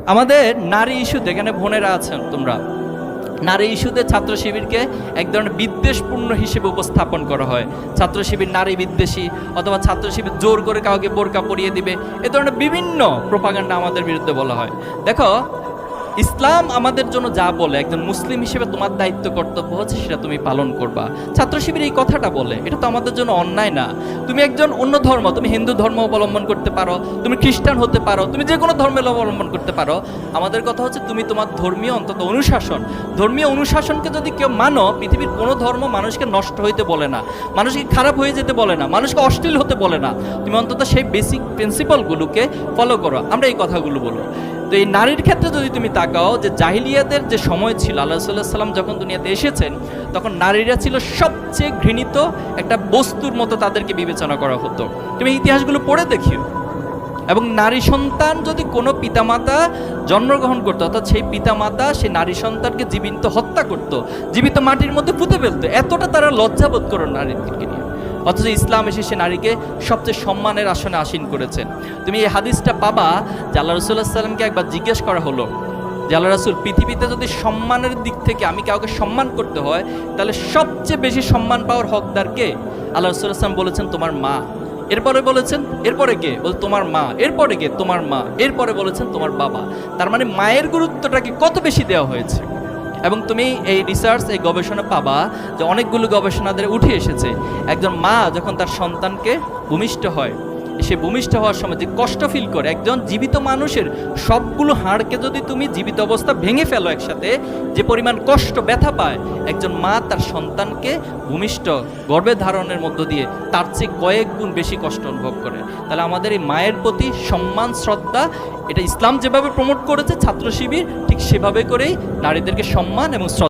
আমাদের নারী ইস্যুতে, এখানে বোনেরা আছেন তোমরা, নারী ইস্যুতে ছাত্র শিবিরকে এক ধরনের বিদ্বেষপূর্ণ হিসেবে উপস্থাপন করা হয়। ছাত্র শিবির নারী বিদ্বেষী, অথবা ছাত্র শিবির জোর করে কাউকে বোরকা পরিয়ে দিবে, এ ধরনের বিভিন্ন প্রোপাগান্ডা আমাদের বিরুদ্ধে বলা হয়। দেখো, ইসলাম আমাদের জন্য যা বলে, একজন মুসলিম হিসেবে তোমার দায়িত্ব কর্তব্য হচ্ছে সেটা তুমি পালন করবা। ছাত্র শিবির এই কথাটা বলে, এটা তো আমাদের জন্য অন্যায় না। তুমি একজন অন্য ধর্ম, তুমি হিন্দু ধর্ম অবলম্বন করতে পারো, তুমি খ্রিস্টান হতে পারো, তুমি যে কোনো ধর্মের অবলম্বন করতে পারো। আমাদের কথা হচ্ছে তুমি তোমার ধর্মীয় অন্তত অনুশাসন, ধর্মীয় অনুশাসনকে যদি কেউ মানো, পৃথিবীর কোনো ধর্ম মানুষকে নষ্ট হইতে বলে না, মানুষকে খারাপ হয়ে যেতে বলে না, মানুষকে অশ্লীল হতে বলে না। তুমি অন্তত সেই বেসিক প্রিন্সিপালগুলোকে ফলো করো। আমরা এই কথাগুলো বলো। তো এই নারীর ক্ষেত্রে যদি তুমি তাকাও, যে জাহিলিয়াতের যে সময় ছিল, আল্লাহ সাল্লাল্লাহু সাল্লাম যখন দুনিয়াতে এসেছেন, তখন নারীরা ছিল সবচেয়ে ঘৃণিত একটা বস্তুর মতো, তাদেরকে বিবেচনা করা হতো। তুমি ইতিহাসগুলো পড়ে দেখিও। এবং নারী সন্তান যদি কোনো পিতামাতা জন্মগ্রহণ করতো, অর্থাৎ সেই পিতামাতা সেই নারী সন্তানকে জীবিত হত্যা করতো, জীবিত মাটির মধ্যে পুঁতে ফেলতো, এতটা তারা লজ্জাবোধ করো নারীদেরকে নিয়ে। অথচ ইসলাম এসে সে নারীকে সবচেয়ে সম্মানের আসনে আসীন করেছেন। তুমি এই হাদিসটা পাবা যে আল্লাহ রাসূলুল্লাহ সাল্লাল্লাহু আলাইহি ওয়াসাল্লামকে একবার জিজ্ঞেস করা হলো যে, আল্লাহ রাসূল, পৃথিবীতে যদি সম্মানের দিক থেকে আমি কাউকে সম্মান করতে হয়, তাহলে সবচেয়ে বেশি সম্মান পাওয়ার হকদার কে? আল্লাহ রাসূলুল্লাহ সাল্লাল্লাহু আলাইহি ওয়াসাল্লাম বলেছেন, তোমার মা। এরপরে বলেছেন, এরপরে কে? বল, তোমার মা। এরপরে কে? তোমার মা। এরপরে বলেছেন, তোমার বাবা। তার মানে মায়ের গুরুত্বটাকে কত বেশি দেওয়া হয়েছে। এবং তুমি এই রিসার্চ, এই গবেষণা পাবা যে অনেকগুলো গবেষণাদের উঠে এসেছে, একজন মা যখন তার সন্তানকে ভূমিষ্ঠ হয়, সে ভূমিষ্ঠ হওয়ার সময় যে কষ্ট ফিল করে, একজন জীবিত মানুষের সবগুলো হাড়কে যদি তুমি জীবিত অবস্থা ভেঙে ফেলো একসাথে, যে পরিমাণ কষ্ট ব্যথা পায় একজন মা তার সন্তানকে ভূমিষ্ঠ গর্ভে ধারণের মধ্য দিয়ে, তার চেয়ে কয়েক গুণ বেশি কষ্ট অনুভব করে। তাহলে আমাদের এই মায়ের প্রতি সম্মান, শ্রদ্ধা, এটা ইসলাম যেভাবে প্রমোট করেছে ছাত্র শিবির ঠিক সেভাবে করেই নারীদেরকে সম্মান এবং শ্রদ্ধা